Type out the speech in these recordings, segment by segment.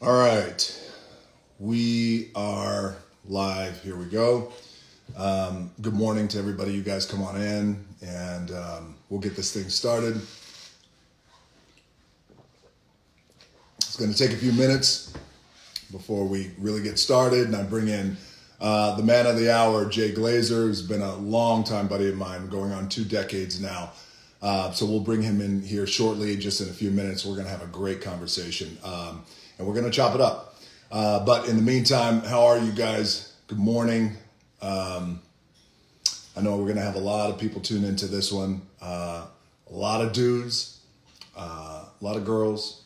All right, we are live. Here we go. Good morning to everybody. You guys come on in and we'll get this thing started. It's going to take a few minutes before we really get started, and I bring in the man of the hour, Jay Glazer, who's been a long time buddy of mine, going on 2 decades now. So we'll bring him in here shortly, just in a few minutes. We're going to have a great conversation, and we're going to chop it up. But in the meantime, how are you guys? Good morning. I know we're going to have a lot of people tune into this one. A lot of dudes, a lot of girls,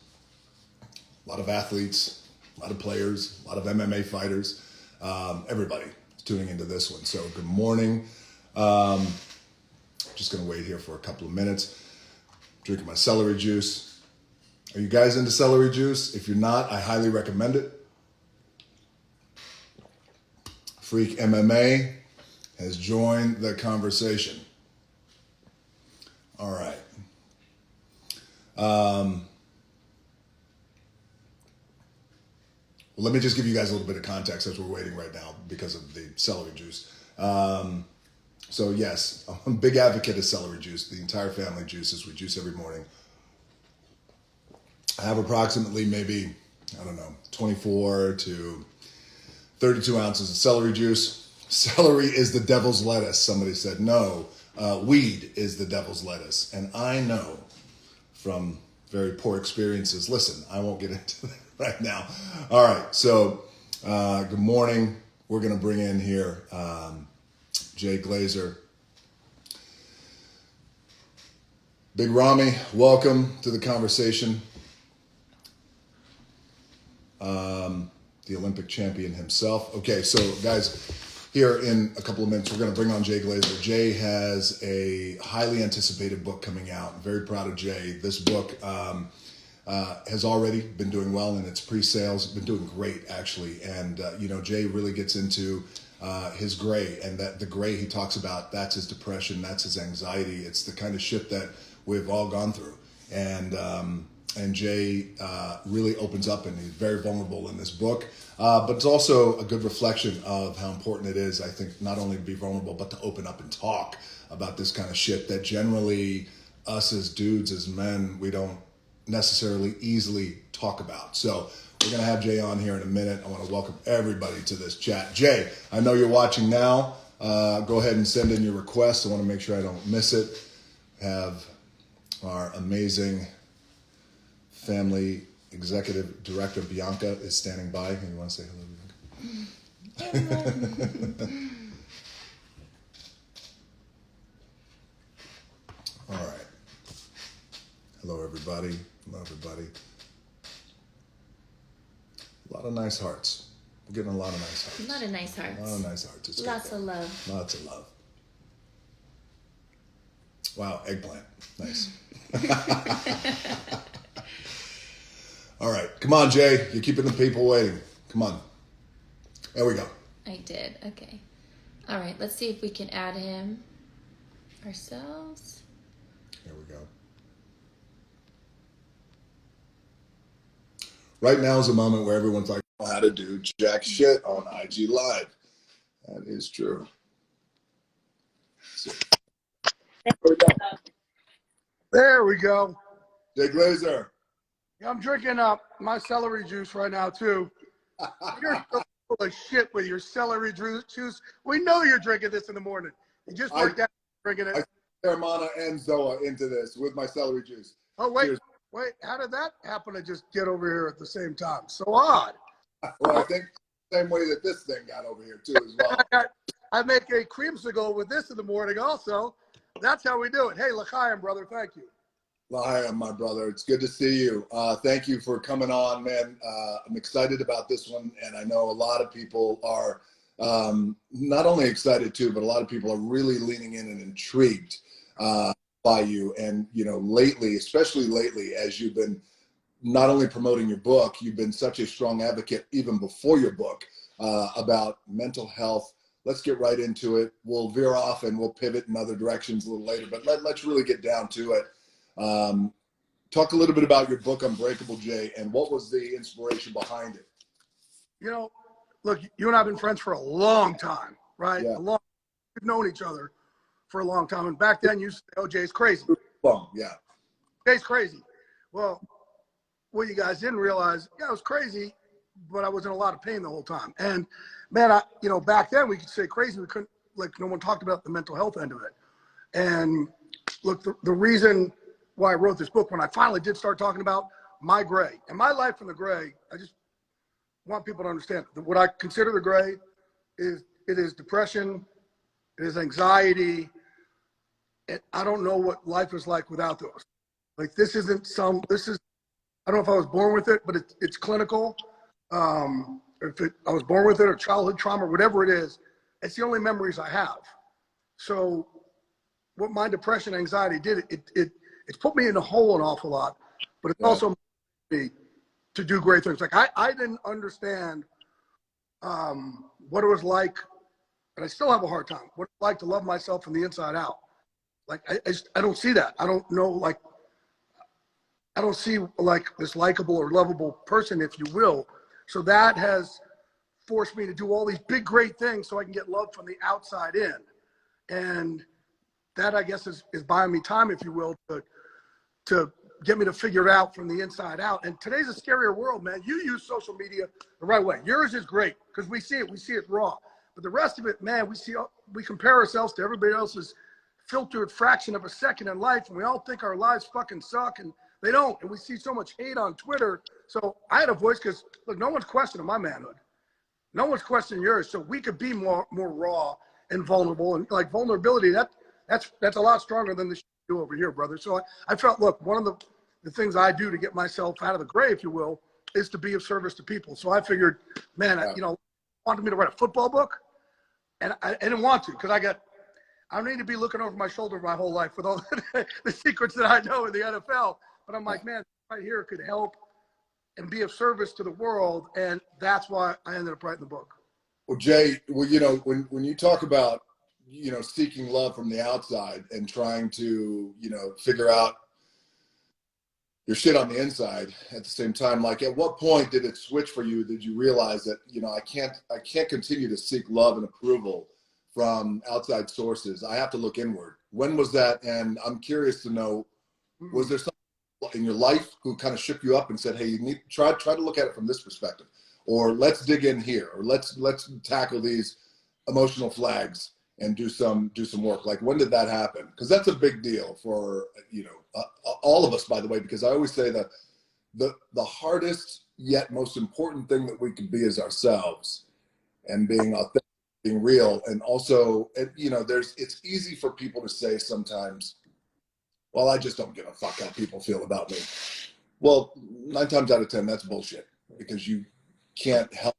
a lot of athletes, a lot of players, a lot of MMA fighters. Everybody is tuning into this one. So good morning. Just going to wait here for a couple of minutes. Drinking my celery juice. Are you guys into celery juice? If you're not, I highly recommend it. Freak MMA has joined the conversation. All right. Well, let me just give you guys a little bit of context as we're waiting right now because of the celery juice. So yes, I'm a big advocate of celery juice. The entire family juices. We juice every morning. I have approximately maybe, 24 to 32 ounces of celery juice. Celery is the devil's lettuce. Somebody said, no, weed is the devil's lettuce. And I know from very poor experiences. Listen, I won't get into that right now. All right, so good morning. We're going to bring in here Jay Glazer. Big Rami, welcome to the conversation. The Olympic champion himself. Okay, so guys, here in a couple of minutes, we're going to bring on Jay Glazer. Jay has a highly anticipated book coming out. I'm very proud of Jay. This book has already been doing well in its pre-sales. Been doing great, actually. And, Jay really gets into his gray, and that the gray he talks about, that's his depression, that's his anxiety. It's the kind of shit that we've all gone through. And Jay really opens up, and he's very vulnerable in this book. But it's also a good reflection of how important it is, I think, not only to be vulnerable, but to open up and talk about this kind of shit that generally us as dudes, as men, we don't necessarily easily talk about. So we're going to have Jay on here in a minute. I want to welcome everybody to this chat. Jay, I know you're watching now. Go ahead and send in your request. I want to make sure I don't miss it. Have our amazing family executive director, Bianca, is standing by. You want to say hello, Bianca? All right. Hello, everybody. Hello, everybody. A lot of nice hearts. We're getting a lot of nice hearts. A lot of nice hearts. A lot of nice hearts. It's Lots of love. Lots of love. Wow, eggplant. Nice. All right. Come on, Jay. You're keeping the people waiting. Come on. There we go. I did. Okay. All right. Let's see if we can add him ourselves. There we go. Right now is a moment where everyone's like, I don't know how to do jack shit on IG Live. That is true. So, there we go. Jay Glazer. I'm drinking up my celery juice right now, too. You're so full of shit with your celery juice. We know you're drinking this in the morning. You just worked out drinking it. I Hermana and Zoa into this with my celery juice. Oh, wait. Cheers. Wait, how did that happen to just get over here at the same time? So odd. Well, I think the same way that this thing got over here, too, as well. I make a creamsicle with this in the morning also. That's how we do it. Hey, l'chaim, brother. Thank you. L'chaim, my brother. It's good to see you. Thank you for coming on, man. I'm excited about this one, and I know a lot of people are not only excited, too, but a lot of people are really leaning in and intrigued by you. And, lately, especially lately, as you've been not only promoting your book, you've been such a strong advocate even before your book about mental health. Let's get right into it. We'll veer off and we'll pivot in other directions a little later, but let's really get down to it. talk a little bit about your book, Unbreakable, Jay, and what was the inspiration behind it? You know, look, you and I have been friends for a long time, right? Yeah. We've known each other for a long time. And back then you used to say, oh, Jay's crazy. Well, yeah. Jay's crazy. Well, what you guys didn't realize, yeah, I was crazy, but I was in a lot of pain the whole time. And man, back then we could say crazy. We couldn't, like, no one talked about the mental health end of it. And look, the reason why I wrote this book, when I finally did start talking about my gray and my life in the gray, I just want people to understand that what I consider the gray is, it is depression, it is anxiety. And I don't know what life is like without those. Like, this is, I don't know if I was born with it, but it's clinical. I was born with it, or childhood trauma, whatever it is, it's the only memories I have. So what my depression, anxiety did, it's put me in a hole an awful lot, but it's also made me to do great things. Like, I didn't understand what it was like, and I still have a hard time, what it's like to love myself from the inside out. Like, I don't see that. I don't know, like, I don't see like this likable or lovable person, if you will. So that has forced me to do all these big, great things so I can get love from the outside in. And that, I guess, is buying me time, if you will, to get me to figure it out from the inside out. And today's a scarier world, man. You use social media the right way. Yours is great because we see it raw. But the rest of it, man, we compare ourselves to everybody else's filtered fraction of a second in life, and we all think our lives fucking suck, and they don't. And we see so much hate on Twitter. So I had a voice because, look, no one's questioning my manhood. No one's questioning yours. So we could be more raw and vulnerable. And like, vulnerability, that's a lot stronger than the shit you do over here, brother. So I felt, look, one of the things I do to get myself out of the gray, if you will, is to be of service to people. So I figured, man, wanted me to write a football book, and I didn't want to, because I don't need to be looking over my shoulder my whole life with all the secrets that I know in the NFL. But I'm like, man, right here could help and be of service to the world. And that's why I ended up writing the book. Well, Jay, when you talk about, seeking love from the outside and trying to, figure out your shit on the inside at the same time, like, at what point did it switch for you? Did you realize that, I can't continue to seek love and approval from outside sources? I have to look inward. When was that? And I'm curious to know, was there something in your life who kind of shook you up and said, hey, you need try to look at it from this perspective, or let's dig in here, or let's tackle these emotional flags and do some work? Like, when did that happen? Because that's a big deal for all of us, by the way, because I always say that the hardest yet most important thing that we can be is ourselves, and being authentic, being real. And also, it's easy for people to say sometimes, well, I just don't give a fuck how people feel about me. Well, 9 times out of 10, that's bullshit, because you can't help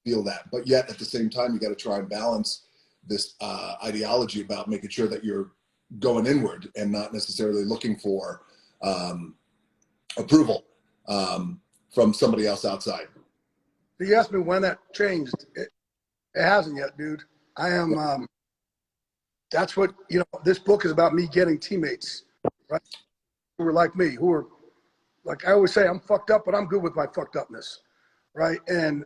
feel that. But yet, at the same time, you got to try and balance this ideology about making sure that you're going inward and not necessarily looking for approval from somebody else outside. You asked me when that changed. It hasn't yet, dude. I am, that's what, this book is about, me getting teammates, right? Who are like me, who are, like I always say, I'm fucked up, but I'm good with my fucked upness, right? And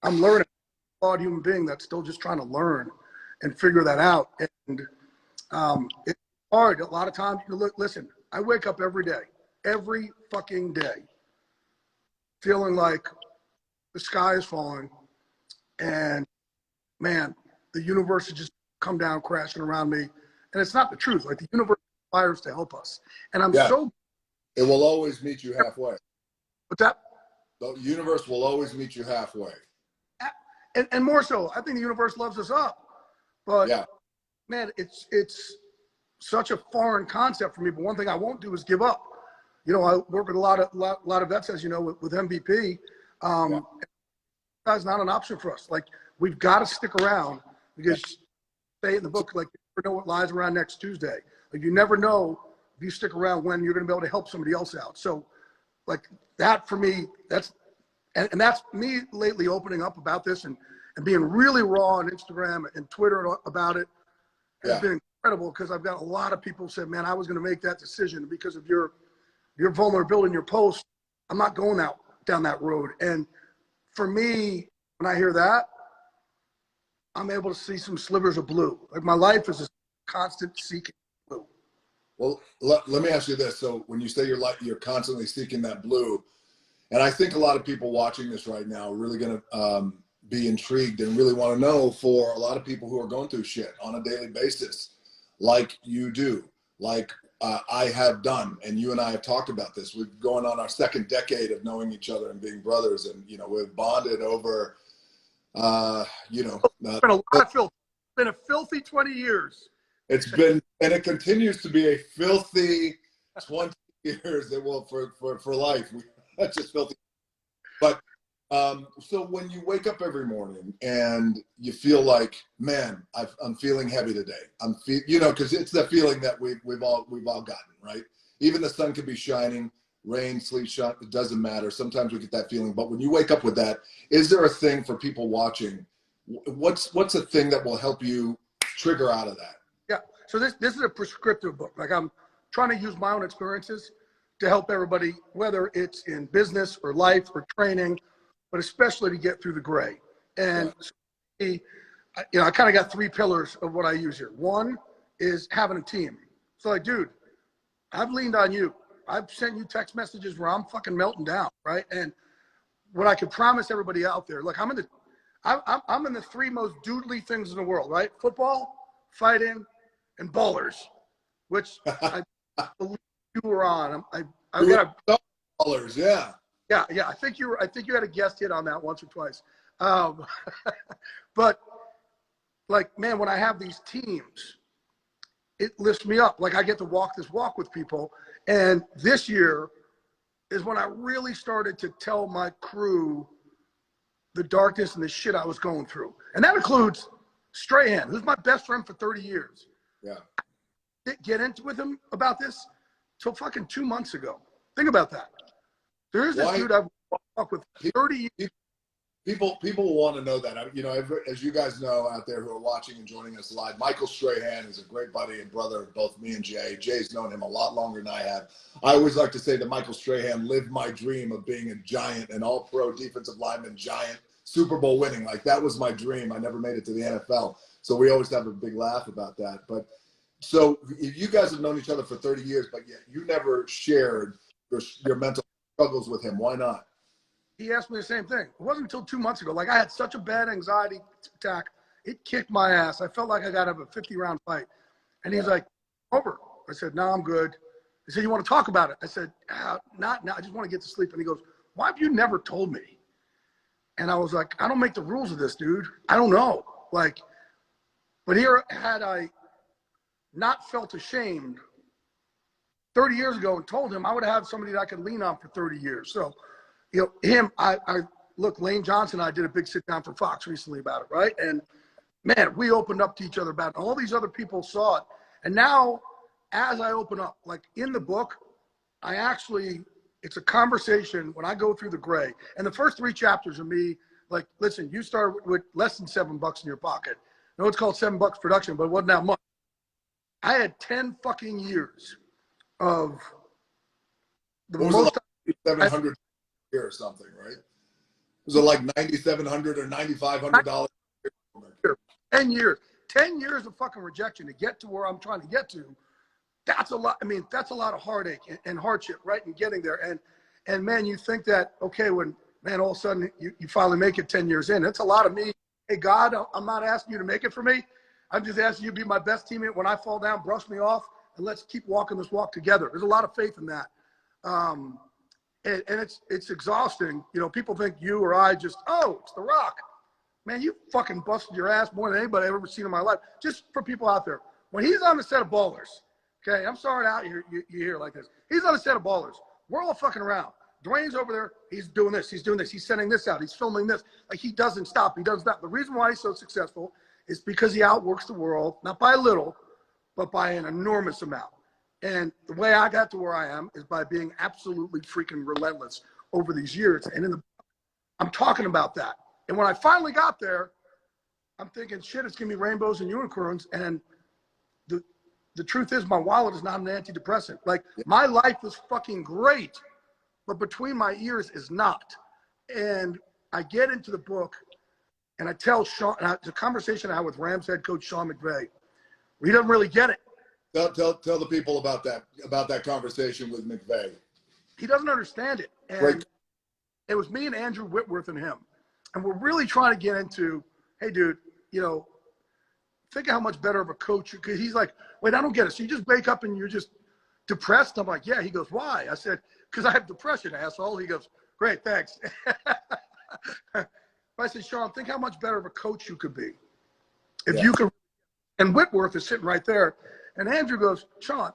I'm learning, a flawed human being that's still just trying to learn and figure that out. And it's hard. A lot of times, listen, I wake up every fucking day, feeling like the sky is falling, and man, the universe has just come down crashing around me. And it's not the truth. Like, the universe conspires to help us. And I'm so... It will always meet you halfway. But that... The universe will always meet you halfway. And more so, I think the universe loves us up. But, man, it's such a foreign concept for me. But one thing I won't do is give up. I work with a lot of vets, as you know, with MVP. That's not an option for us. Like, we've got to stick around, because say in the book, like, you never know what lies around next Tuesday. Like, you never know if you stick around when you're going to be able to help somebody else out. So, like, that for me, that's me lately opening up about this and being really raw on Instagram and Twitter about it. Has been incredible, because I've got a lot of people who said, man, I was going to make that decision because of your your vulnerability in your post, I'm not going down that road. And for me, when I hear that, I'm able to see some slivers of blue. Like my life is a constant seeking blue. Well, let me ask you this. So when you say you're constantly seeking that blue, and I think a lot of people watching this right now are really going to be intrigued and really want to know, for a lot of people who are going through shit on a daily basis, like you do, like I have done, and you and I have talked about this. We're going on our second decade of knowing each other and being brothers, and we've bonded over, It's been a lot of filth. It's been a filthy 20 years. It's been, and it continues to be a filthy 20 years. That will for life. That's just filthy. But so when you wake up every morning and you feel like, man, I'm feeling heavy today. Because it's that feeling that we've all gotten, right? Even the sun could be shining, rain, sleet, shine. It doesn't matter. Sometimes we get that feeling. But when you wake up with that, is there a thing for people watching? What's a thing that will help you trigger out of that? Yeah. So this is a prescriptive book. Like, I'm trying to use my own experiences to help everybody, whether it's in business or life or training, but especially to get through the gray. And I kind of got 3 pillars of what I use here. One is having a team. So like, dude, I've leaned on you. I've sent you text messages where I'm fucking melting down, right? And what I could promise everybody out there, look, I'm in the 3 most doodly things in the world, right? Football, fighting, and ballers, which I believe you were on. I got ballers, yeah. Yeah. I think you had a guest hit on that once or twice. But like, man, when I have these teams, it lifts me up. Like, I get to walk this walk with people. And this year is when I really started to tell my crew the darkness and the shit I was going through. And that includes Strahan, who's my best friend for 30 years. Yeah. I didn't get into with him about this till fucking 2 months ago. Think about that. There is this dude I've walked with 30 years. People want to know that. As you guys know out there who are watching and joining us live, Michael Strahan is a great buddy and brother of both me and Jay. Jay's known him a lot longer than I have. I always like to say that Michael Strahan lived my dream of being a giant, an all-pro defensive lineman, giant, Super Bowl winning. Like, that was my dream. I never made it to the NFL. So we always have a big laugh about that. But so you guys have known each other for 30 years, but yet you never shared your mental struggles with him. Why not? He asked me the same thing. It wasn't until 2 months ago. Like, I had such a bad anxiety attack. It kicked my ass. I felt like I got to have a 50-round fight. And he's like, over. I said, no, I'm good. He said, you want to talk about it? I said, not now. I just want to get to sleep. And he goes, why have you never told me? And I was like, I don't make the rules of this, dude. I don't know. Like, but here, had I not felt ashamed 30 years ago and told him, I would have somebody that I could lean on for 30 years. So, look, Dwayne Johnson and I did a big sit down for Fox recently about it, right? And man, we opened up to each other about it. All these other people saw it. And now, as I open up, like in the book, it's a conversation when I go through the gray. And the first 3 chapters are me, like, listen, you start with less than $7 in your pocket. I know it's called $7 production, but it wasn't that much. I had 10 fucking years of the most. 700 year or something, right? Was it like $9,700 or $9,500? 10 years. 10 years of fucking rejection to get to where I'm trying to get to. That's a lot. I mean, that's a lot of heartache and hardship, right? In getting there. And man, you think that, okay, when, man, all of a sudden you finally make it 10 years in. It's a lot of me. Hey, God, I'm not asking you to make it for me. I'm just asking you to be my best teammate. When I fall down, brush me off, and let's keep walking this walk together. There's a lot of faith in that. And it's exhausting. People think you or I just, it's The Rock. Man, you fucking busted your ass more than anybody I've ever seen in my life. Just for people out there. When he's on the set of Ballers, okay, I'm sorry out here you hear it like this. He's on the set of Ballers. We're all fucking around. Dwayne's over there. He's doing this. He's doing this. He's sending this out. He's filming this. Like, he doesn't stop. He doesn't stop. The reason why he's so successful is because he outworks the world, not by a little, but by an enormous amount. And the way I got to where I am is by being absolutely freaking relentless over these years. And I'm talking about that. And when I finally got there, I'm thinking, shit, it's gonna be rainbows and unicorns. And the truth is my wallet is not an antidepressant. Like my life is fucking great, but between my ears is not. And I get into the book and I tell Sean, and it's a conversation I had with Rams head coach Sean McVay. He doesn't really get it. Tell the people about that conversation with McVay. He doesn't understand it. And Great. It was me and Andrew Whitworth and him. And we're really trying to get into, hey, dude, you know, think of how much better of a coach. Because he's like, wait, I don't get it. So you just wake up and you're just depressed? I'm like, yeah. He goes, why? I said, because I have depression, asshole. He goes, great, thanks. I said, Sean, think how much better of a coach you could be. If you could. And Whitworth is sitting right there. And Andrew goes, Sean,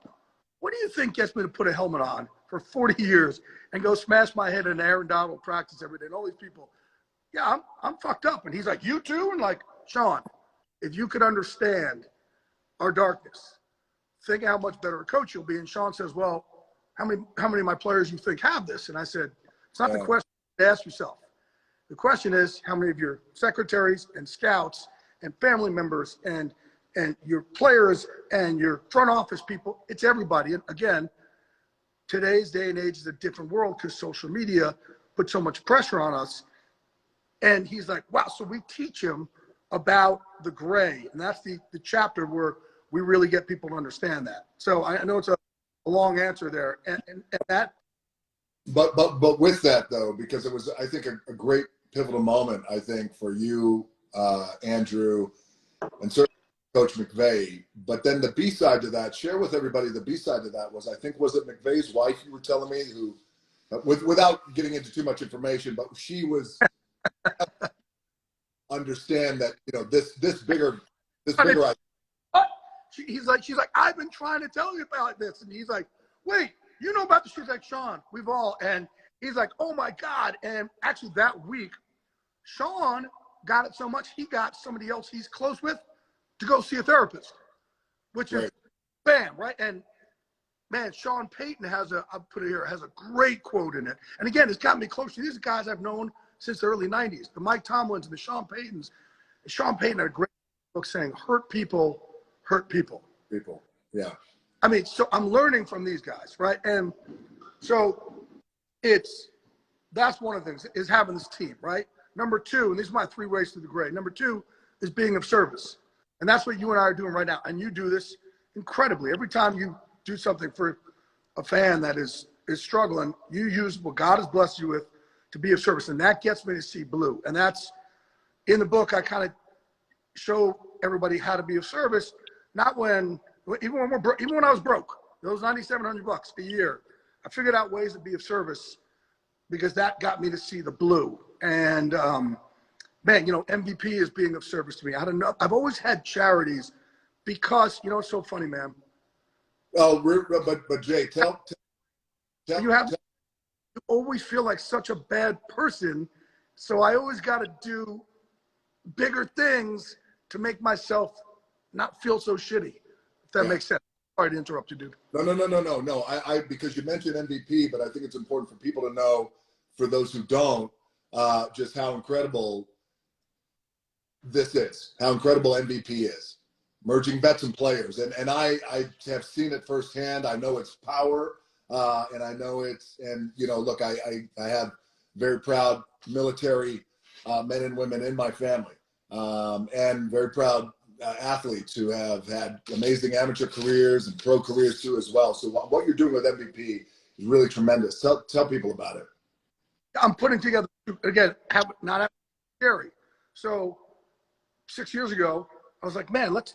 what do you think gets me to put a helmet on for 40 years and go smash my head in Aaron Donald practice every day? And all these people, yeah, I'm fucked up. And he's like, you too? And like, Sean, if you could understand our darkness, think how much better a coach you'll be. And Sean says, well, how many of my players you think have this? And I said, it's not the question to ask yourself. The question is, how many of your secretaries and scouts and family members and your players and your front office people, it's everybody. And again, today's day and age is a different world because social media put so much pressure on us. And he's like, wow, so we teach him about the gray. And that's the chapter where we really get people to understand that. So I know it's a long answer there. And that. But with that, though, because it was, I think, a great pivotal moment, I think, for you, Andrew, and certainly Coach McVay. But then the B-side to that, share with everybody the B-side to that was, I think, was it McVay's wife you were telling me, who, without getting into too much information, but she was understand that, you know, this bigger idea. She's like, I've been trying to tell you about this. And he's like, wait, you know about this? She's like, Sean, we've all. And he's like, oh my God. And actually that week, Sean got it so much, he got somebody else he's close with to go see a therapist, which is bam, right? And man, Sean Payton I'll put it here, has a great quote in it. And again, it's got me close to these guys I've known since the early 90s, the Mike Tomlins and the Sean Paytons. And Sean Payton had a great book saying, hurt people. Yeah. I mean, so I'm learning from these guys, right? And so that's one of the things is having this team, right? Number two, and these are my 3 ways to the grade. Number 2 is being of service. And that's what you and I are doing right now. And you do this incredibly. Every time you do something for a fan that is struggling, you use what God has blessed you with to be of service. And that gets me to see blue. And that's in the book, I kind of show everybody how to be of service. Not even when I was broke, those $9,700 a year, I figured out ways to be of service because that got me to see the blue. And man, you know, MVP is being of service to me. I don't know. I've always had charities because, you know, it's so funny, man. Oh, but Jay, tell You always feel like such a bad person. So I always got to do bigger things to make myself not feel so shitty, if that makes sense. Sorry to interrupt you, dude. No. I because you mentioned MVP, but I think it's important for people to know, for those who don't, just how incredible this is, how incredible MVP is. Merging vets and players. And I have seen it firsthand. I know its power, and I know and you know, look, I have very proud military men and women in my family, and very proud athletes who have had amazing amateur careers and pro careers too as well. So what you're doing with MVP is really tremendous. Tell people about it. I'm putting together, again, not scary. So 6 years ago, I was like, man, let's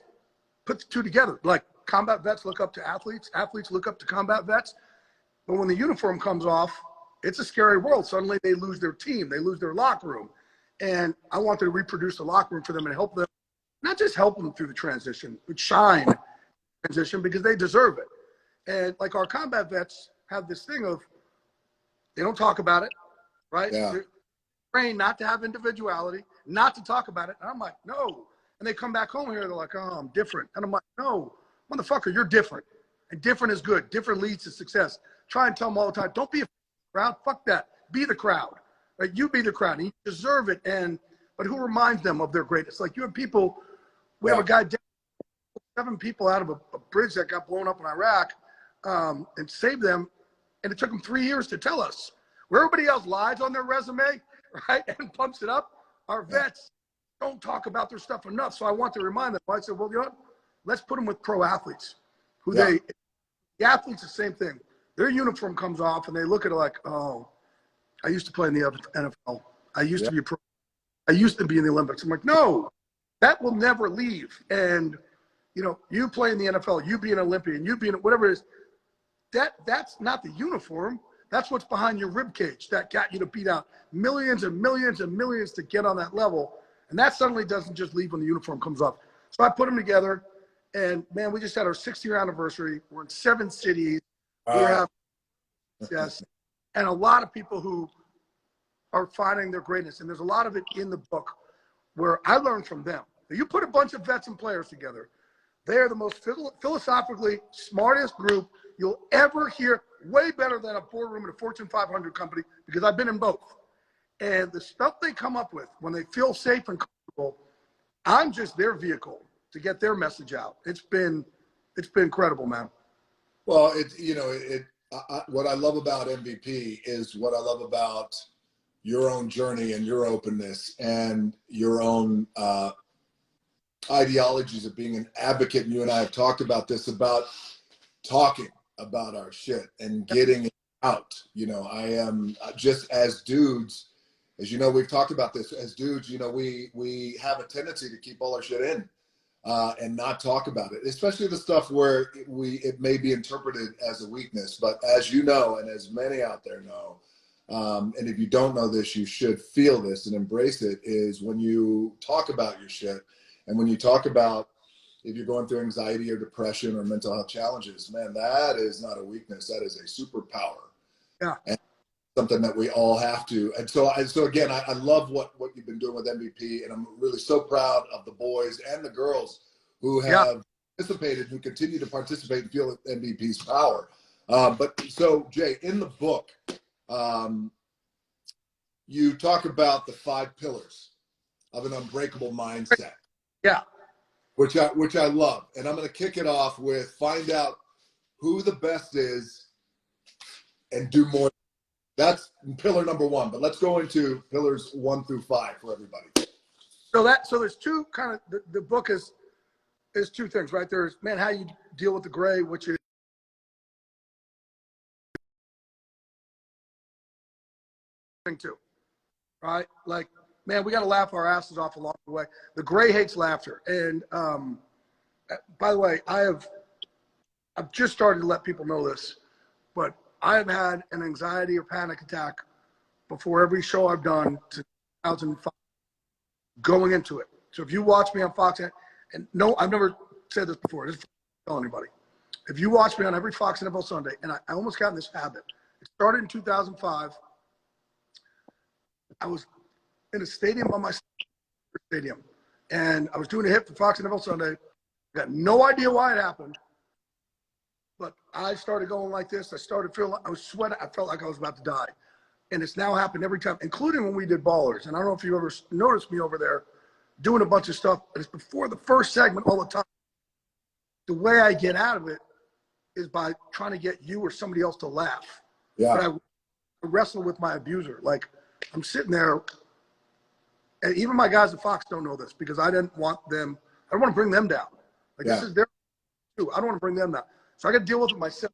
put the 2 together. Like combat vets look up to athletes, athletes look up to combat vets. But when the uniform comes off, it's a scary world. Suddenly they lose their team, they lose their locker room. And I wanted to reproduce the locker room for them and help them, not just help them through the transition, but shine transition because they deserve it. And like our combat vets have this thing of, they don't talk about it, right? Yeah. They're trained not to have individuality, not to talk about it. And I'm like, no. And they come back home here, they're like, oh, I'm different. And I'm like, no, motherfucker, you're different. And different is good. Different leads to success. Try and tell them all the time, don't be a crowd. Fuck that. Be the crowd. Right? You be the crowd. And you deserve it. But who reminds them of their greatness? Like you have people, we have a guy 7 people out of a bridge that got blown up in Iraq and saved them. And it took them 3 years to tell us. Where everybody else lies on their resume, right, and pumps it up, our vets don't talk about their stuff enough. So I want to remind them. I said, well, you know what? Let's put them with pro athletes. The athletes, the same thing. Their uniform comes off, and they look at it like, oh, I used to play in the NFL. I used to be a pro. I used to be in the Olympics. I'm like, no, that will never leave. And, you know, you play in the NFL, you be an Olympian, you be in whatever it is. That's not the uniform. That's what's behind your rib cage that got you to beat out millions and millions and millions to get on that level. And that suddenly doesn't just leave when the uniform comes off. So I put them together, and, man, we just had our 6th-year anniversary. We're in 7 cities. We have yes, and a lot of people who are finding their greatness. And there's a lot of it in the book where I learned from them. You put a bunch of vets and players together, they are the most philosophically smartest group you'll ever hear, way better than a boardroom in a Fortune 500 company, because I've been in both. And the stuff they come up with when they feel safe and comfortable, I'm just their vehicle to get their message out. It's been incredible, man. Well, what I love about MVP is what I love about your own journey and your openness and your own ideologies of being an advocate. And you and I have talked about this, about talking about our shit and getting it out. You know, I am just, as dudes, as you know, we've talked about this, as dudes, you know, we have a tendency to keep all our shit in and not talk about it, especially the stuff where it may be interpreted as a weakness. But as you know, and as many out there know, and if you don't know this, you should feel this and embrace it, is when you talk about your shit, and when you talk about if you're going through anxiety or depression or mental health challenges, man, that is not a weakness. That is a superpower. Yeah. And something that we all have to. And so again, I love what you've been doing with MVP, and I'm really so proud of the boys and the girls who have participated, who continue to participate and feel MVP's power. But so, Jay, in the book, you talk about the 5 pillars of an unbreakable mindset. Yeah. Which I love. And I'm going to kick it off with find out who the best is and do more. That's pillar number 1. But let's go into pillars 1 through 5 for everybody. So there's two kind of, the book is 2 things, right? There's, man, how you deal with the gray, which is too, right? Like, man, we got to laugh our asses off along the way. The gray hates laughter. And by the way, I've just started to let people know this, but I've had an anxiety or panic attack before every show I've done since 2005, going into it. So if you watch me on Fox, and no, I've never said this before, just tell anybody. If you watch me on every Fox NFL Sunday, and I almost got in this habit. It started in 2005. I was in a stadium by my stadium, and I was doing a hit for Fox NFL Sunday. Got no idea why it happened, but I started going like this. I started feeling like I was sweating. I felt like I was about to die, and it's now happened every time, including when we did Ballers. And I don't know if you ever noticed me over there doing a bunch of stuff, but it's before the first segment all the time. The way I get out of it is by trying to get you or somebody else to laugh. Yeah. But I wrestle with my abuser. Like, I'm sitting there, and even my guys at Fox don't know this because I didn't want them. I don't want to bring them down. Like, this is their too. I don't want to bring them down. So I got to deal with it myself.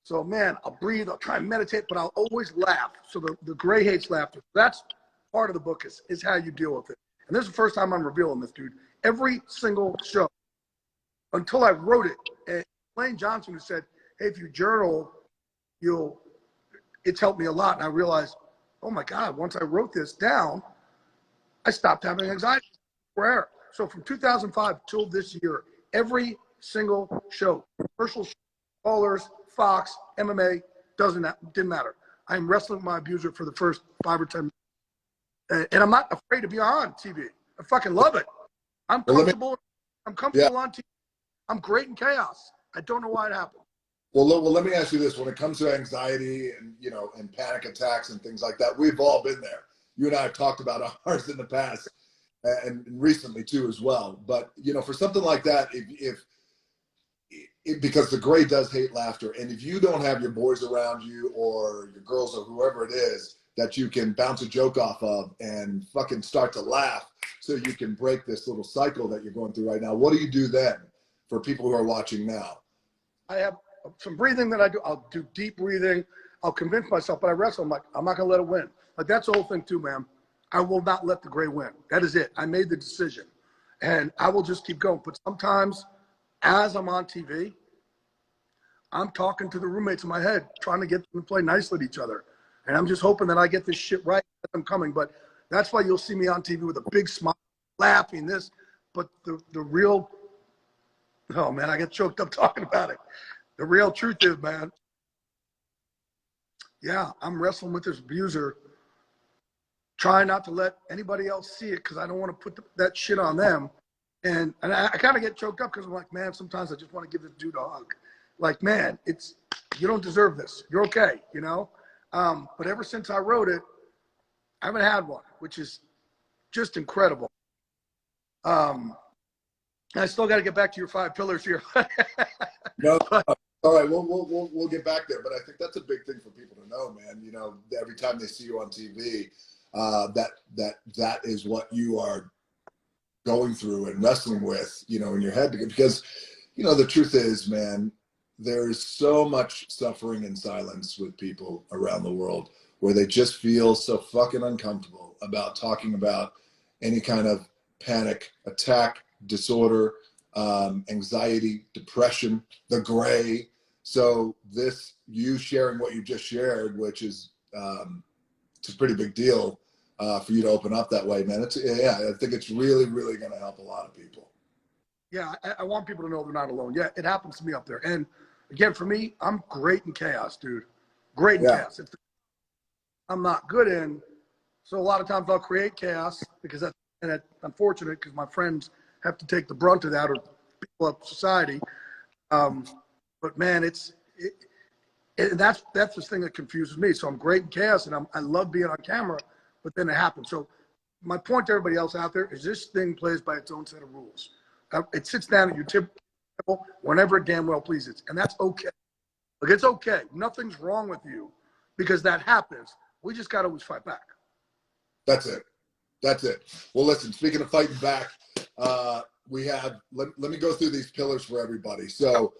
So, man, I'll breathe. I'll try and meditate, but I'll always laugh. So the gray hates laughter. That's part of the book is how you deal with it. And this is the first time I'm revealing this, dude. Every single show, until I wrote it, and Dwayne Johnson, who said, hey, if you journal, it's helped me a lot. And I realized, oh my God, once I wrote this down, I stopped having anxiety forever. So from 2005 till this year, every single show, commercial, Ballers, Fox, MMA, didn't matter. I'm wrestling with my abuser for the first 5 or 10 minutes. And I'm not afraid to be on TV. I fucking love it. I'm comfortable. I'm comfortable on TV. I'm great in chaos. I don't know why it happened. Well, let me ask you this. When it comes to anxiety and, you know, and panic attacks and things like that, we've all been there. You and I have talked about ours in the past. and recently too as well. But for something like that, because the gray does hate laughter, and if you don't have your boys around you or your girls or whoever it is that you can bounce a joke off of and fucking start to laugh, so you can break this little cycle that you're going through right now, what do you do then for people who are watching now? I have some breathing that I do. I'll do deep breathing. I'll convince myself, but I wrestle. I'm like, I'm not gonna let it win. Like that's the whole thing too, man. I will not let the gray win. That is it. I made the decision, and I will just keep going. But sometimes, as I'm on TV, I'm talking to the roommates in my head, trying to get them to play nicely to each other, and I'm just hoping that I get this shit right as I'm coming. But that's why you'll see me on TV with a big smile, laughing this. But the real, oh man, I get choked up talking about it. The real truth is, man, yeah, I'm wrestling with this abuser, trying not to let anybody else see it because I don't want to put that shit on them. And I kind of get choked up because I'm like, man, sometimes I just want to give this dude a hug. Like, man, you don't deserve this. You're okay, But ever since I wrote it, I haven't had one, which is just incredible. I still got to get back to your 5 pillars here. No, all right, we'll get back there, but I think that's a big thing for people to know, man. Every time they see you on TV, that is what you are going through and wrestling with, in your head, because the truth is, man, there's so much suffering in silence with people around the world where they just feel so fucking uncomfortable about talking about any kind of panic attack disorder, anxiety, depression, the gray. So you sharing what you just shared, which is it's a pretty big deal for you to open up that way, man. I think it's really, really going to help a lot of people. Yeah, I want people to know they're not alone. Yeah, it happens to me up there. And again, for me, I'm great in chaos, dude. Great in chaos. I'm not good in, so a lot of times I'll create chaos because that's unfortunate because my friends have to take the brunt of that or people of society. But man, that's the thing that confuses me. So I'm great in chaos and I love being on camera, but then it happens. So my point to everybody else out there is this thing plays by its own set of rules. It sits down at your table whenever it damn well pleases. And that's okay. Like, it's okay. Nothing's wrong with you because that happens. We just got to always fight back. That's it. Well, listen, speaking of fighting back, we have, let me go through these pillars for everybody. So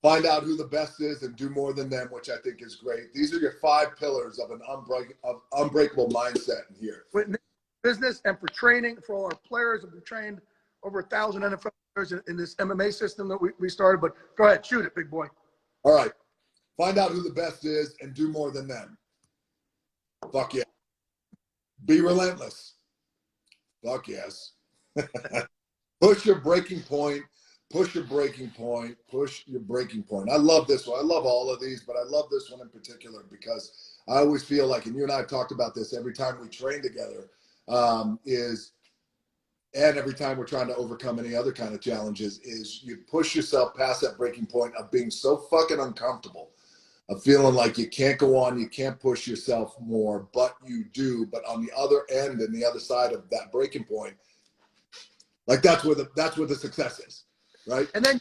find out who the best is and do more than them, which I think is great. These are your 5 pillars of an unbreakable mindset in here. Business and for training, for all our players that we've trained over 1,000 NFL players in this MMA system that we started. But go ahead, shoot it, big boy. All right. Find out who the best is and do more than them. Fuck yeah. Be relentless. Fuck yes. Push your breaking point. Push your breaking point. Push your breaking point. I love this one. I love all of these, but I love this one in particular because I always feel like, and you and I have talked about this every time we train together, and every time we're trying to overcome any other kind of challenges, is you push yourself past that breaking point of being so fucking uncomfortable, of feeling like you can't go on, you can't push yourself more, but you do. But on the other end and the other side of that breaking point, like that's where the success is, right? And then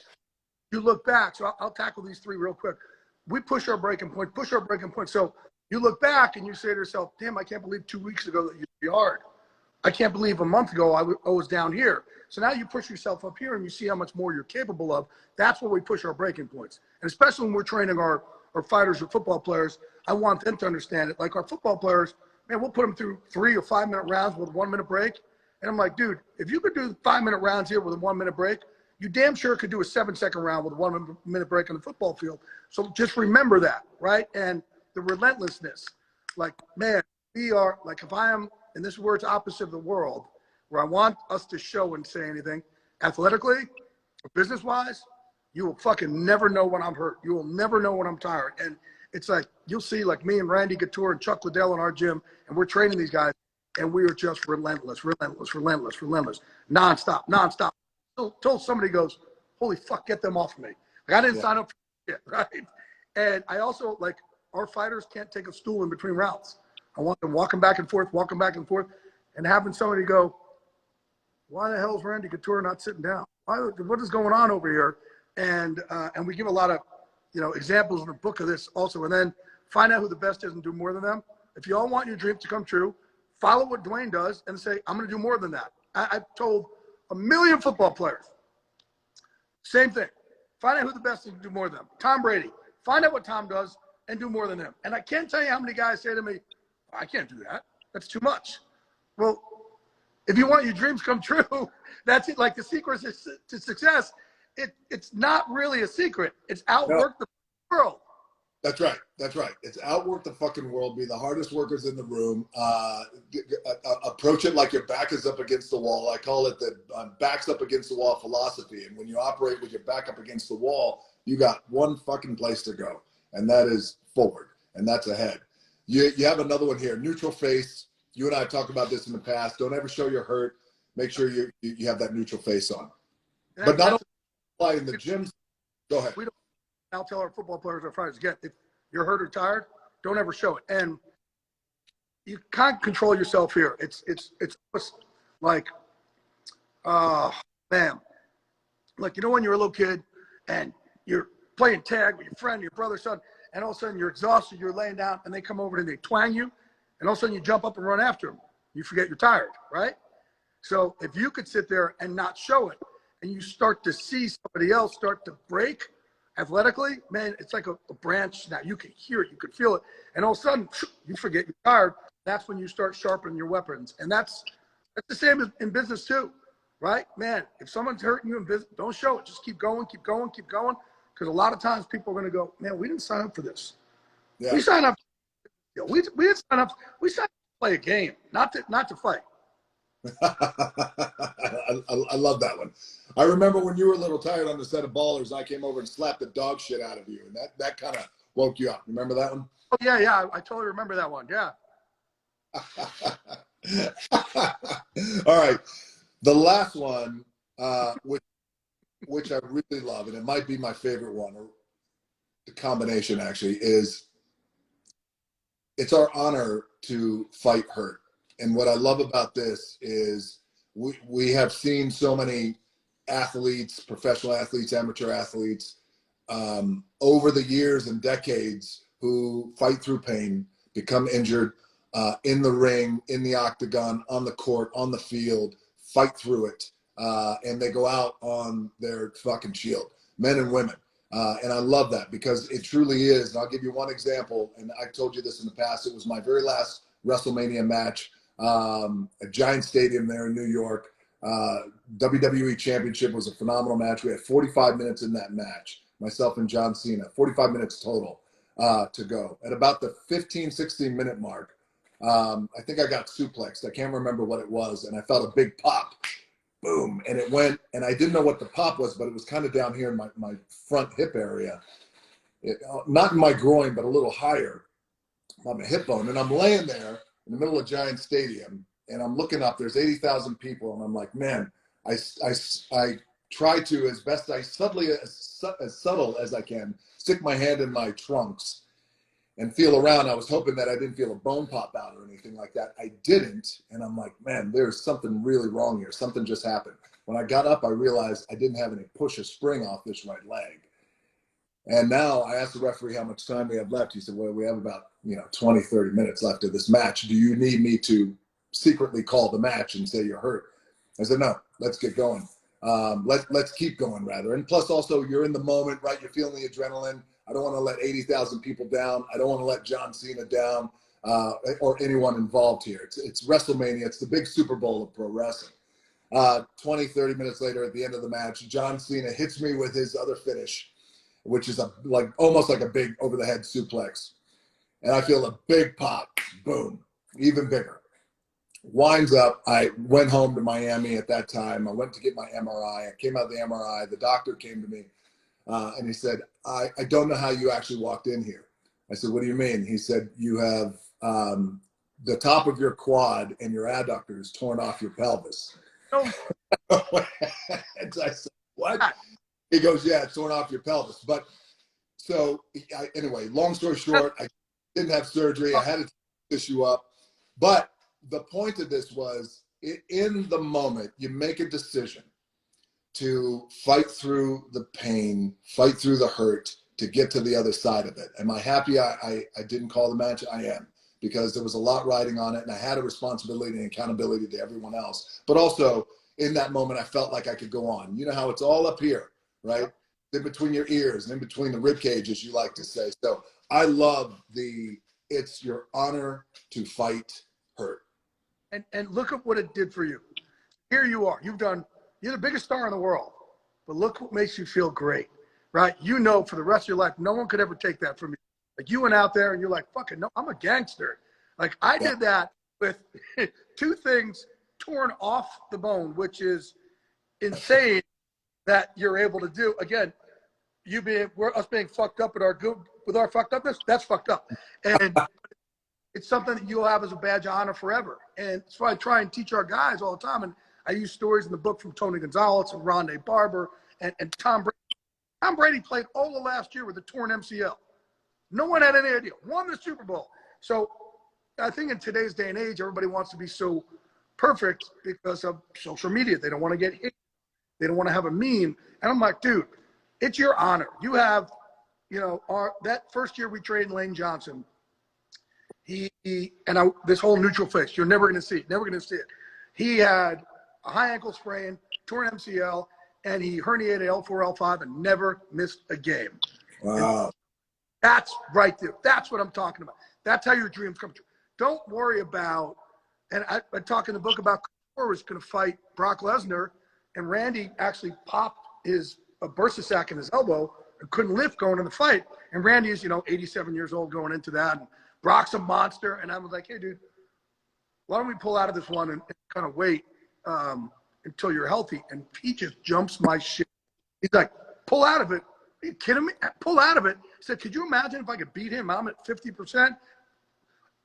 you look back. So I'll tackle these 3 real quick. We push our breaking point. So you look back and you say to yourself, damn, I can't believe 2 weeks ago that you be hard. I can't believe a month ago I was down here. So now you push yourself up here and you see how much more you're capable of. That's where we push our breaking points. And especially when we're training our fighters or football players, I want them to understand it. Like our football players, man, we'll put them through 3 or 5 minute rounds with a 1 minute break. And I'm like, dude, if you could do 5 minute rounds here with a 1 minute break, you damn sure could do a 7-second round with a 1 minute break on the football field. So just remember that, right? And the relentlessness. Like, man, we are, like if I am, and this word's opposite of the world, where I want us to show and say anything, athletically or business-wise, you will fucking never know when I'm hurt. You will never know when I'm tired. And it's like, you'll see like me and Randy Couture and Chuck Liddell in our gym, and we're training these guys, and we are just relentless, nonstop. Until somebody goes, holy fuck, get them off of me. Like, I didn't sign up for shit, right? And I also, like, our fighters can't take a stool in between rounds. I want them walking back and forth, and having somebody go, why the hell is Randy Couture not sitting down? What is going on over here? And we give a lot of, examples in the book of this also. And then find out who the best is and do more than them. If you all want your dreams to come true, follow what Dwayne does and say, I'm going to do more than that. I've told a million football players, same thing. Find out who the best is and do more than them. Tom Brady, find out what Tom does and do more than him. And I can't tell you how many guys say to me, I can't do that. That's too much. Well, if you want your dreams come true, that's it. Like the secret to success, it's not really a secret. It's outwork the world. That's right. That's right. It's outwork the fucking world. Be the hardest workers in the room. Approach it like your back is up against the wall. I call it the backs up against the wall philosophy. And when you operate with your back up against the wall, you got one fucking place to go, and that is forward, and that's ahead. You have another one here, neutral face. You and I have talked about this in the past. Don't ever show you're hurt. Make sure you have that neutral face on. But not only in the gyms. Go ahead. I'll tell our football players, our friends, again, if you're hurt or tired, don't ever show it. And you can't control yourself here. It's like, man, like, when you're a little kid and you're playing tag with your friend, your brother, son, and all of a sudden you're exhausted, you're laying down, and they come over and they twang you, and all of a sudden you jump up and run after them. You forget you're tired, right? So if you could sit there and not show it, and you start to see somebody else start to break athletically, man, it's like a branch. Now you can hear it, you can feel it, and all of a sudden you forget you're tired. That's when you start sharpening your weapons, and that's the same as in business too, right? Man, if someone's hurting you in business, don't show it. Just keep going, keep going, keep going, because a lot of times people are going to go, man, we didn't sign up for this. Yeah. We signed up. We didn't sign up. We signed up to play a game, not to fight. I love that one. I remember when you were a little tired on the set of Ballers, I came over and slapped the dog shit out of you, and that kind of woke you up. Remember that one? Oh yeah, I totally remember that one. Yeah. All right, the last one, which I really love, and it might be my favorite one, or the combination actually, is it's our honor to fight hurt. And what I love about this is we have seen so many athletes, professional athletes, amateur athletes, over the years and decades who fight through pain, become injured, in the ring, in the octagon, on the court, on the field, fight through it, and they go out on their fucking shield, men and women. And I love that because it truly is. And I'll give you one example, and I told you this in the past. It was my very last WrestleMania match, a giant stadium there in New York. WWE Championship was a phenomenal match. We had 45 minutes in that match, myself and John Cena, 45 minutes total to go. At about the 15, 16-minute mark, I think I got suplexed. I can't remember what it was, and I felt a big pop. Boom, and it went, and I didn't know what the pop was, but it was kind of down here in my front hip area. Not in my groin, but a little higher on my hip bone. And I'm laying there in the middle of a giant stadium, and I'm looking up. There's 80,000 people, and I'm like, man, I try to, as best as subtle as I can, stick my hand in my trunks and feel around. I was hoping that I didn't feel a bone pop out or anything like that. I didn't, and I'm like, man, there's something really wrong here. Something just happened. When I got up, I realized I didn't have any push or spring off this right leg. And now I asked the referee how much time we have left. He said, well, we have about 20, 30 minutes left of this match. Do you need me to secretly call the match and say you're hurt? I said, no, let's get going. Let's keep going, rather. And plus, also, you're in the moment, right? You're feeling the adrenaline. I don't want to let 80,000 people down. I don't want to let John Cena down or anyone involved here. It's WrestleMania. It's the big Super Bowl of pro wrestling. 20, 30 minutes later, at the end of the match, John Cena hits me with his other finish, which is almost like a big over-the-head suplex. And I feel a big pop. Boom. Even bigger. Winds up. I went home to Miami at that time. I went to get my MRI. I came out of the MRI. The doctor came to me. And he said, I don't know how you actually walked in here. I said, what do you mean? He said, you have the top of your quad and your adductors torn off your pelvis. Oh. And I said, what? He goes, yeah, it's torn off your pelvis. But so anyway, long story short, I didn't have surgery. I had to tissue up. But the point of this was in the moment, you make a decision to fight through the pain, fight through the hurt to get to the other side of it. Am I happy I didn't call the match? I am, because there was a lot riding on it, and I had a responsibility and accountability to everyone else. But also, in that moment, I felt like I could go on. You know how it's all up here, right? In between your ears and in between the rib cage, as you like to say. So I love it's your honor to fight hurt. And look at what it did for you. Here you are. You're the biggest star in the world, but look what makes you feel great, right? You know, for the rest of your life, no one could ever take that from you. Like, you went out there and you're like, fucking no, I'm a gangster. Like, I did that with 2 things torn off the bone, which is insane that you're able to do. Again, us being fucked up with our fucked upness, that's fucked up. And it's something that you'll have as a badge of honor forever. And that's why I try and teach our guys all the time. And I use stories in the book from Tony Gonzalez and Rondé Barber and Tom Brady. Tom Brady played all of last year with a torn MCL. No one had any idea. Won the Super Bowl. So I think in today's day and age, everybody wants to be so perfect because of social media. They don't want to get hit. They don't want to have a meme. And I'm like, dude, it's your honor. You have, that first year we traded Dwayne Johnson, this whole neutral face, you're never going to see it. He had a high ankle sprain, torn MCL, and he herniated L4, L5 and never missed a game. Wow. And that's right there. That's what I'm talking about. That's how your dreams come true. Don't worry about, and I talk in the book about Connor was going to fight Brock Lesnar, and Randy actually popped a bursa sac in his elbow and couldn't lift going in the fight. And Randy is, 87 years old going into that. And Brock's a monster. And I was like, hey, dude, why don't we pull out of this one and kind of wait until you're healthy? And he just jumps my shit. He's like, pull out of it. Are you kidding me? Pull out of it. He said, could you imagine if I could beat him? I'm at 50%.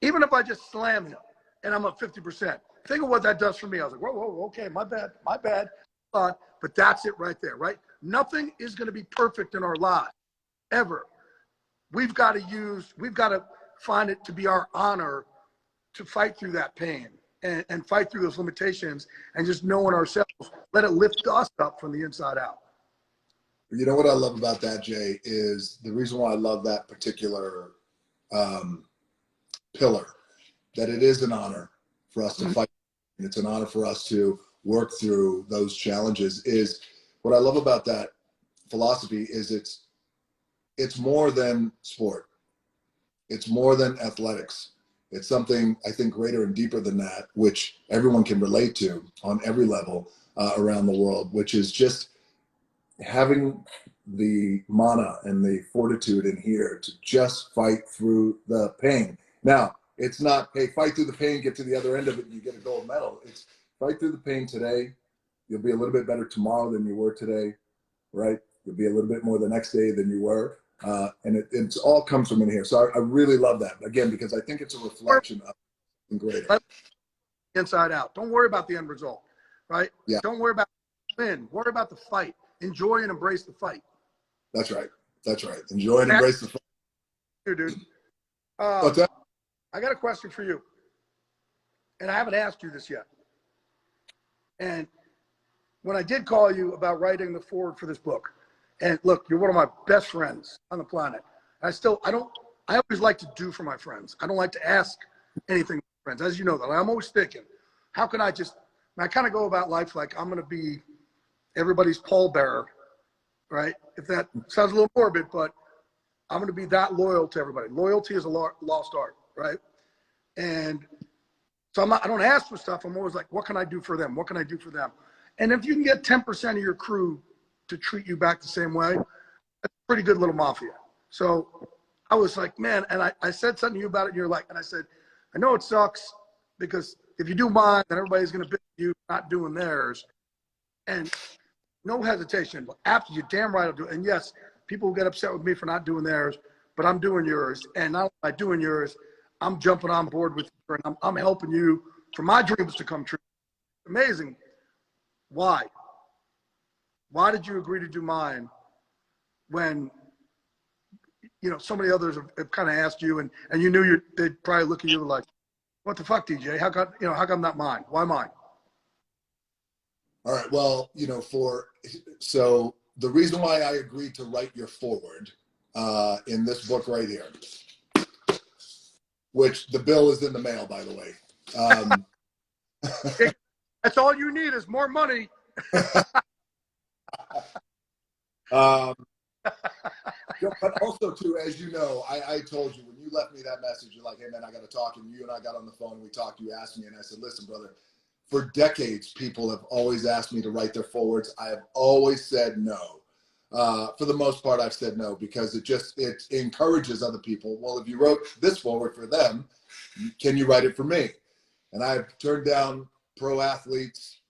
Even if I just slam him and I'm at 50%. Think of what that does for me. I was like, whoa, okay, my bad. But that's it right there, right? Nothing is going to be perfect in our lives, ever. We've got to find it to be our honor to fight through that pain and fight through those limitations and just knowing ourselves, let it lift us up from the inside out. You know what I love about that, Jay, is the reason why I love that particular pillar, that it is an honor for us to fight. And it's an honor for us to work through those challenges. Is what I love about that philosophy is it's more than sport. It's more than athletics. It's something, I think, greater and deeper than that, which everyone can relate to on every level around the world, which is just having the mana and the fortitude in here to just fight through the pain. Now, it's not, hey, fight through the pain, get to the other end of it, and you get a gold medal. It's fight through the pain today. You'll be a little bit better tomorrow than you were today, right? You'll be a little bit more the next day than you were. And it's all comes from in here. So I really love that, again, because I think it's a reflection of something greater. Inside out. Don't worry about the end result, right? Yeah. Don't worry about the win. Worry about the fight. Enjoy and embrace the fight. That's right. Enjoy and embrace the fight. Dude. What's that? I got a question for you. And I haven't asked you this yet. And when I did call you about writing the foreword for this book, and look, you're one of my best friends on the planet. I always like to do for my friends. I don't like to ask anything of my friends. As you know that. I'm always thinking, how can I kind of go about life like I'm going to be everybody's pallbearer, right? If that sounds a little morbid, but I'm going to be that loyal to everybody. Loyalty is a lost art, right? And so I don't ask for stuff. I'm always like, what can I do for them? What can I do for them? And if you can get 10% of your crew to treat you back the same way, that's a pretty good little mafia. So I was like, man, and I said something to you about it, and you're like, and I said, I know it sucks because if you do mine, then everybody's going to bitch you not doing theirs. And no hesitation, but after you damn right I'll do it. And yes, people will get upset with me for not doing theirs, but I'm doing yours. And not only am I doing yours, I'm jumping on board with you, and I'm helping you for my dreams to come true. Amazing. Why? Why did you agree to do mine when, so many others have kind of asked you and you knew they'd probably look at you like, what the fuck, DJ? How come not mine? Why mine? All right. Well, so the reason why I agreed to write your forward in this book right here, which the bill is in the mail, by the way. That's all you need is more money. But also, too, as you know, I told you when you left me that message, you're like, hey, man, I got to talk. And you and I got on the phone and we talked. You asked me, and I said, listen, brother, for decades, people have always asked me to write their forwards. I have always said no. For the most part, I've said no because it encourages other people. Well, if you wrote this forward for them, can you write it for me? And I've turned down pro athletes,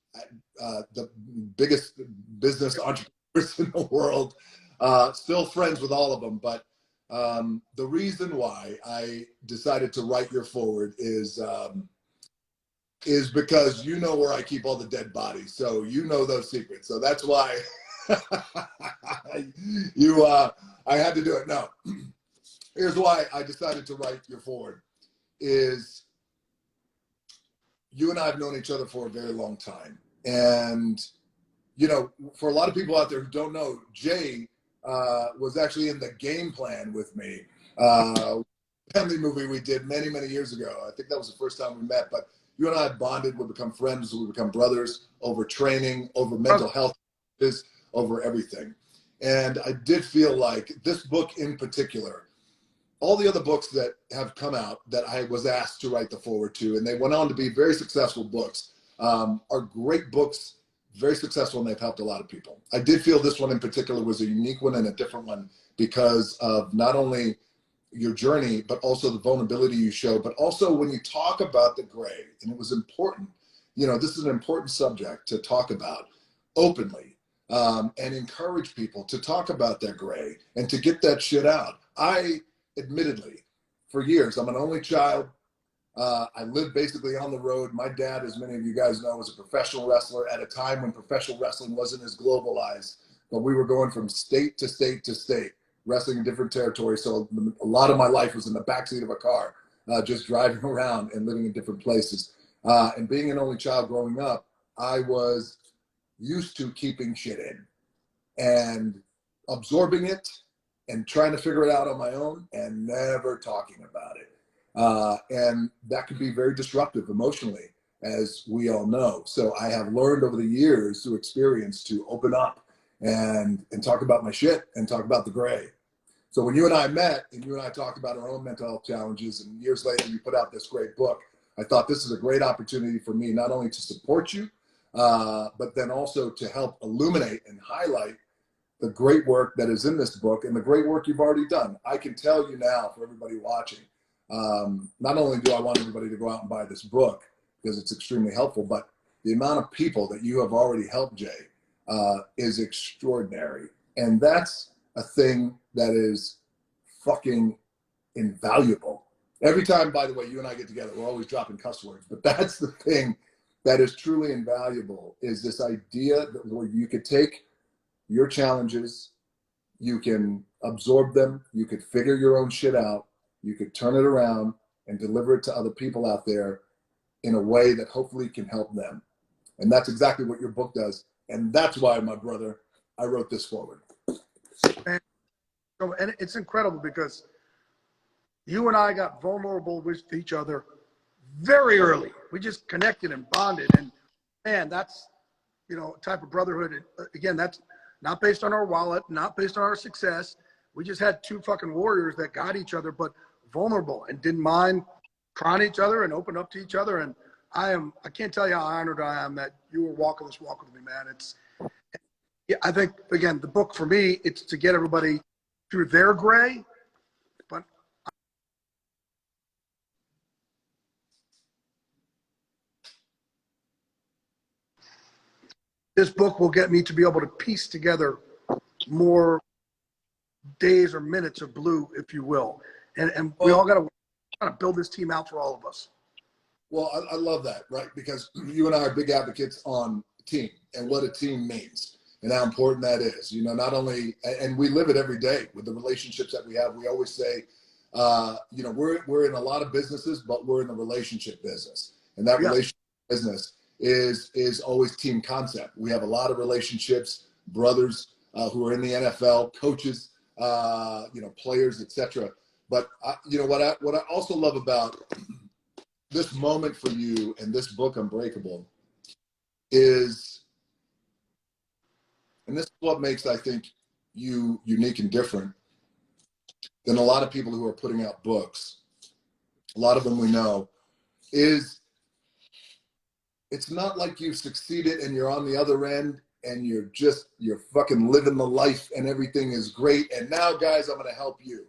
the biggest business entrepreneurs in the world. Still friends with all of them, but the reason why I decided to write your forward is because you know where I keep all the dead bodies, so you know those secrets. So that's why I had to do it. No, here's why I decided to write your forward is you and I have known each other for a very long time, and for a lot of people out there who don't know, Jay was actually in the Game Plan with me. Family movie we did many, many years ago. I think that was the first time we met, but you and I bonded, we become friends, we become brothers over training, over mental health, over everything. And I did feel like this book in particular, all the other books that have come out that I was asked to write the forward to, and they went on to be very successful books, are great books, very successful, and they've helped a lot of people. I did feel this one in particular was a unique one and a different one because of not only your journey, but also the vulnerability you show, but also when you talk about the gray, and it was important, this is an important subject to talk about openly, and encourage people to talk about their gray and to get that shit out. I, admittedly, for years, I'm an only child. I lived basically on the road. My dad, as many of you guys know, was a professional wrestler at a time when professional wrestling wasn't as globalized, but we were going from state to state to state, wrestling in different territories. So a lot of my life was in the backseat of a car, just driving around and living in different places. And being an only child growing up, I was used to keeping shit in and absorbing it and trying to figure it out on my own and never talking about it. And that could be very disruptive emotionally, as we all know. So I have learned over the years through experience to open up and talk about my shit and talk about the gray. So when you and I met and you and I talked about our own mental health challenges, and years later you put out this great book, I thought this is a great opportunity for me not only to support you, but then also to help illuminate and highlight the great work that is in this book and the great work you've already done. I can tell you now, for everybody watching, not only do I want everybody to go out and buy this book because it's extremely helpful, but the amount of people that you have already helped, Jay, is extraordinary. And that's a thing that is fucking invaluable. Every time, by the way, you and I get together, we're always dropping cuss words, but that's the thing that is truly invaluable, is this idea that where you could take your challenges, you can absorb them, you could figure your own shit out, you could turn it around and deliver it to other people out there in a way that hopefully can help them. And that's exactly what your book does. And that's why, my brother, I wrote this forward. And it's incredible because you and I got vulnerable with each other very early. We just connected and bonded. And man, that's, type of brotherhood. Again, that's not based on our wallet, not based on our success. We just had two fucking warriors that got each other, but vulnerable and didn't mind trying each other and open up to each other. And I can't tell you how honored I am that you were walking this walk with me, man. I think, again, the book for me, it's to get everybody through their gray, but this book will get me to be able to piece together more days or minutes of blue, if you will. And we all got to kind of build this team out for all of us. Well, I love that, right? Because you and I are big advocates on team and what a team means and how important that is. Not only, and we live it every day with the relationships that we have. We always say, we're in a lot of businesses, but we're in the relationship business. And that relationship business is always team concept. We have a lot of relationships, brothers who are in the NFL, coaches, players, etc. But what I also love about this moment for you and this book, Unbreakable, is, and this is what makes, I think, you unique and different than a lot of people who are putting out books. A lot of them we know, is it's not like you've succeeded and you're on the other end and you're fucking living the life and everything is great. And now, guys, I'm going to help you.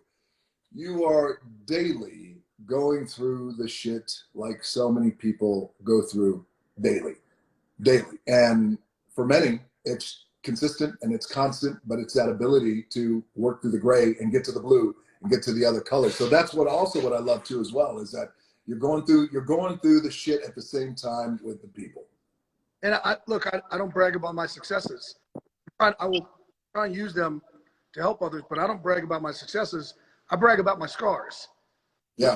You are daily going through the shit like so many people go through daily. And for many, it's consistent and it's constant, but it's that ability to work through the gray and get to the blue and get to the other colors. So that's what I love too as well, is that you're going through the shit at the same time with the people. And I don't brag about my successes. I will try and use them to help others, but I don't brag about my successes. I brag about my scars. Yeah.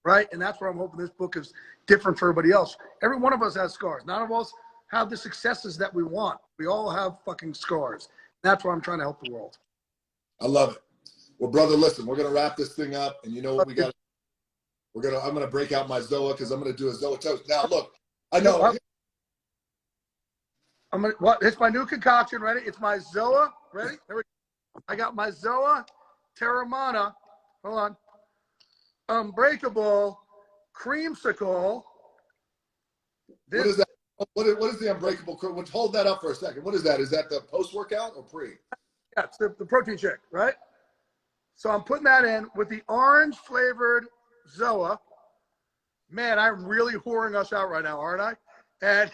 Right? And that's where I'm hoping this book is different for everybody else. Every one of us has scars. None of us have the successes that we want. We all have fucking scars. That's why I'm trying to help the world. I love it. Well, brother, listen, we're going to wrap this thing up. And you know what we got? I'm going to break out my Zoa because I'm going to do a Zoa toast. Now, look, I know. It's my new concoction. Ready? It's my Zoa. Ready? There we go. I got my Zoa Terramana. Hold on. Unbreakable creamsicle. What is that? What is the Unbreakable? Hold that up for a second. What is that? Is that the post-workout or pre? Yeah, it's the protein shake, right? So I'm putting that in with the orange-flavored Zoa. Man, I'm really whoring us out right now, aren't I? And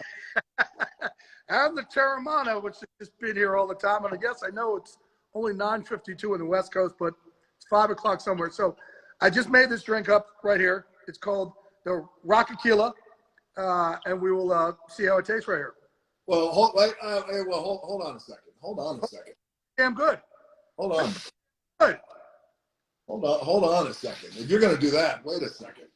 and the Terramana, which has just been here all the time. And I know it's only 9:52 in the West Coast, but it's 5 o'clock somewhere. So I just made this drink up right here. It's called the Rockakila, and we will see how it tastes right here. Well, hold on a second. Hold on a second. Damn good. Hold on. Good. Hold on a second. If you're going to do that, wait a second.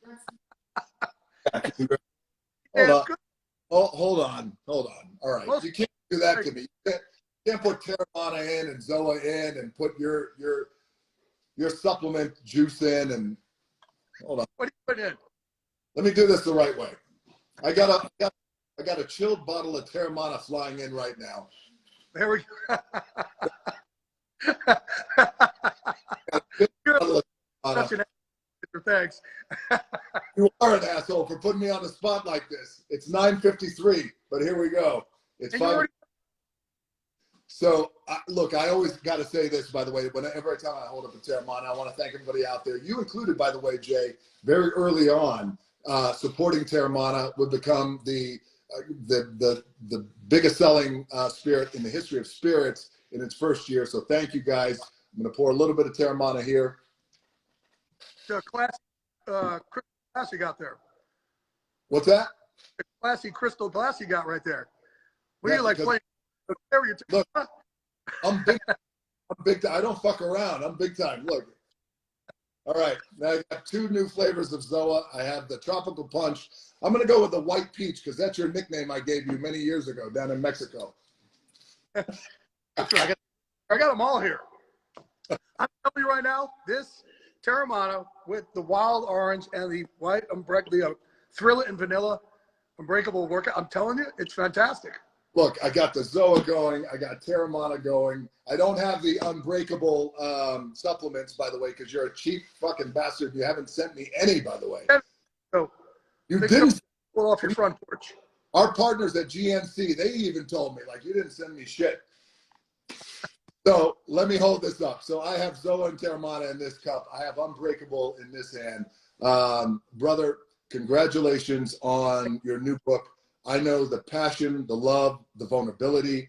Hold on. All right. You can't do that to me. You can't put Terramana in and Zoa in and put your supplement juice in and hold on. What do you put in? Let me do this the right way. I got a chilled bottle of Terramana flying in right now. There we go. Such an asshole. Thanks. You are an asshole for putting me on the spot like this. It's 9:53, but here we go. It's 5. So, look, I always got to say this, by the way, every time I hold up a Terramana, I want to thank everybody out there. You included, by the way, Jay, very early on, supporting Terramana would become the biggest selling spirit in the history of spirits in its first year. So thank you, guys. I'm going to pour a little bit of Terramana here. The classy crystal glass you got there. What's that? The classy crystal glass you got right there. What do you like playing? Look, I'm big time. I don't fuck around. I'm big time. Look. All right. Now I got 2 new flavors of Zoa. I have the tropical punch. I'm going to go with the white peach because that's your nickname I gave you many years ago down in Mexico. That's right. I got them all here. I'm telling you right now, this Terramana with the wild orange and the white Unbreakable, Thrill It and Vanilla Unbreakable workout. I'm telling you, it's fantastic. Look, I got the Zoa going. I got Terramana going. I don't have the Unbreakable supplements, by the way, because you're a cheap fucking bastard. You haven't sent me any, by the way. So you didn't. Pull off your front porch. Our partners at GNC, they even told me, like, you didn't send me shit. So let me hold this up. So I have Zoa and Terramana in this cup. I have Unbreakable in this hand. Brother, congratulations on your new book. I know the passion, the love, the vulnerability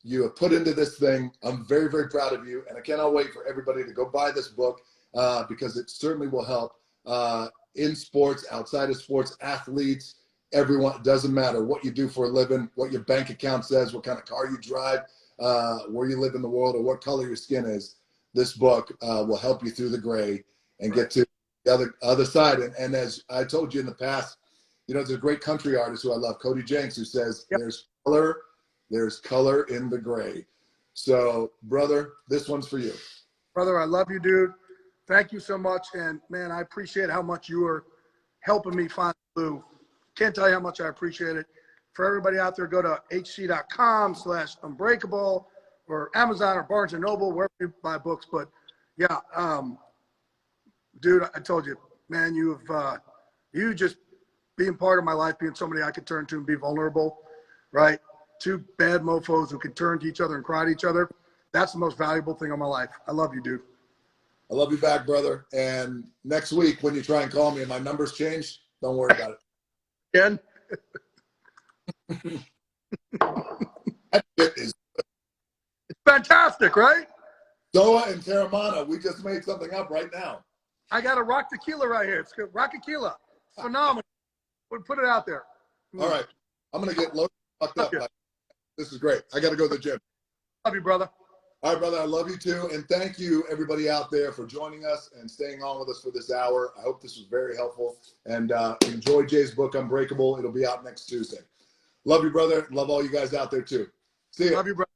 you have put into this thing. I'm very, very proud of you. And I cannot wait for everybody to go buy this book because it certainly will help in sports, outside of sports, athletes, everyone. It doesn't matter what you do for a living, what your bank account says, what kind of car you drive, where you live in the world, or what color your skin is. This book will help you through the gray and get to the other side. And as I told you in the past, You know, there's a great country artist who I love, Cody Jenks, who says, Yep. there's color in the gray. So, brother, this one's for you. Brother, I love you, dude. Thank you so much. And, man, I appreciate how much you are helping me find the blue. Can't tell you how much I appreciate it. For everybody out there, go to hc.com/unbreakable or Amazon or Barnes & Noble, wherever you buy books. But, yeah, dude, I told you, man, you just being part of my life, being somebody I could turn to and be vulnerable, right? Two bad mofos who can turn to each other and cry to each other. That's the most valuable thing in my life. I love you, dude. I love you back, brother. And next week, when you try and call me and my numbers change, don't worry about it. Ken? That shit is It's fantastic, right? Doa and Terramana. We just made something up right now. I got a rock tequila right here. It's good. Rock tequila. Phenomenal. We'll put it out there. All right. I'm going to get loaded fucked up. Okay. This is great. I got to go to the gym. Love you, brother. All right, brother. I love you too. And thank you, everybody out there, for joining us and staying on with us for this hour. I hope this was very helpful. And enjoy Jay's book, Unbreakable. It'll be out next Tuesday. Love you, brother. Love all you guys out there too. See you. Love you, brother.